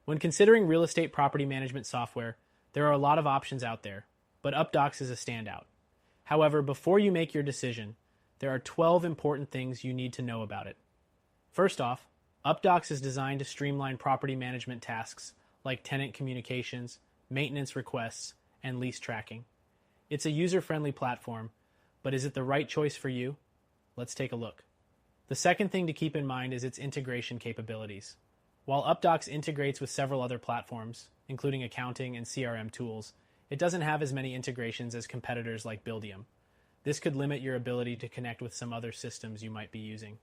When considering real estate property management software, there are a lot of options out there, but Updox is a standout. However, before you make your decision, there are 12 important things you need to know about it. First off, Updox is designed to streamline property management tasks like tenant communications, maintenance requests, and lease tracking. It's a user-friendly platform, but is it the right choice for you? Let's take a look. The second thing to keep in mind is its integration capabilities. While Updox integrates with several other platforms, including accounting and CRM tools, it doesn't have as many integrations as competitors like Buildium. This could limit your ability to connect with some other systems you might be using.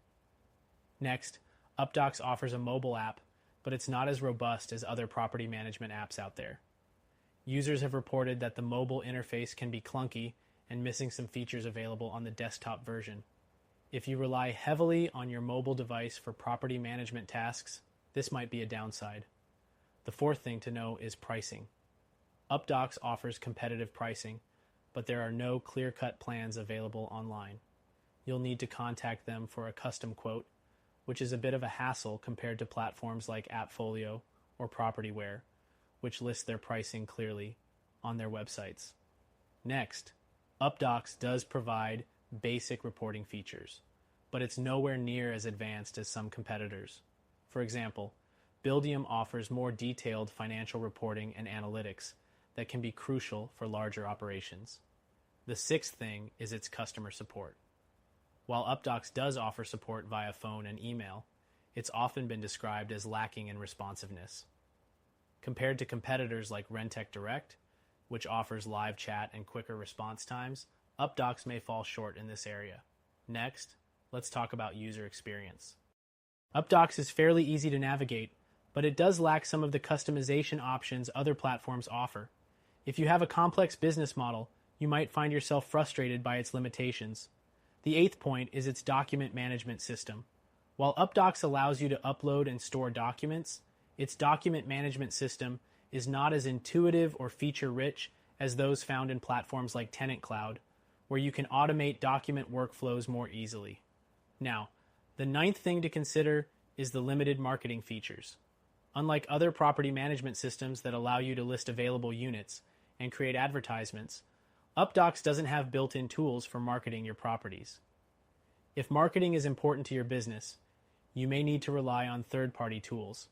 Next, Updox offers a mobile app, but it's not as robust as other property management apps out there. Users have reported that the mobile interface can be clunky and missing some features available on the desktop version. If you rely heavily on your mobile device for property management tasks, this might be a downside. The fourth thing to know is pricing. Updox offers competitive pricing, but there are no clear-cut plans available online. You'll need to contact them for a custom quote, which is a bit of a hassle compared to platforms like Appfolio or Propertyware, which list their pricing clearly on their websites. Next, Updox does provide basic reporting features, but it's nowhere near as advanced as some competitors. For example, Buildium offers more detailed financial reporting and analytics that can be crucial for larger operations. The sixth thing is its customer support. While Updox does offer support via phone and email, it's often been described as lacking in responsiveness. Compared to competitors like Rentec Direct, which offers live chat and quicker response times, Updox may fall short in this area. Next, let's talk about user experience. Updox is fairly easy to navigate, but it does lack some of the customization options other platforms offer. If you have a complex business model, you might find yourself frustrated by its limitations. The eighth point is its document management system. While Updox allows you to upload and store documents, its document management system is not as intuitive or feature-rich as those found in platforms like Tenant Cloud, where you can automate document workflows more easily. Now, the ninth thing to consider is the limited marketing features. Unlike other property management systems that allow you to list available units and create advertisements, Updox doesn't have built-in tools for marketing your properties. If marketing is important to your business, you may need to rely on third-party tools.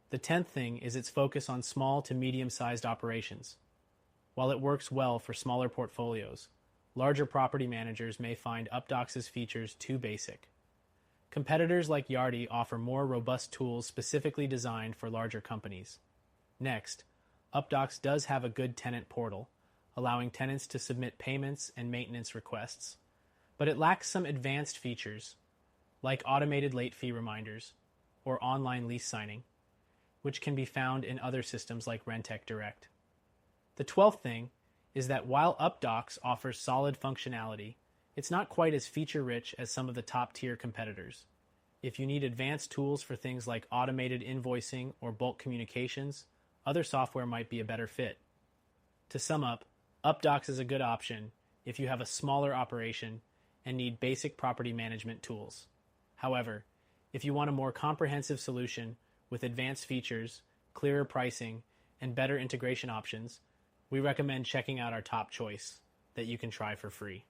The 10th thing is its focus on small to medium-sized operations. While it works well for smaller portfolios, larger property managers may find Updox's features too basic. Competitors like Yardi offer more robust tools specifically designed for larger companies. Next, Updox does have a good tenant portal, allowing tenants to submit payments and maintenance requests, but it lacks some advanced features, like automated late fee reminders or online lease signing, which can be found in other systems like Rentec Direct. The 12th thing is that while Updox offers solid functionality, it's not quite as feature-rich as some of the top-tier competitors. If you need advanced tools for things like automated invoicing or bulk communications, other software might be a better fit. To sum up, Updox is a good option if you have a smaller operation and need basic property management tools. However, if you want a more comprehensive solution with advanced features, clearer pricing, and better integration options, we recommend checking out our top choice that you can try for free.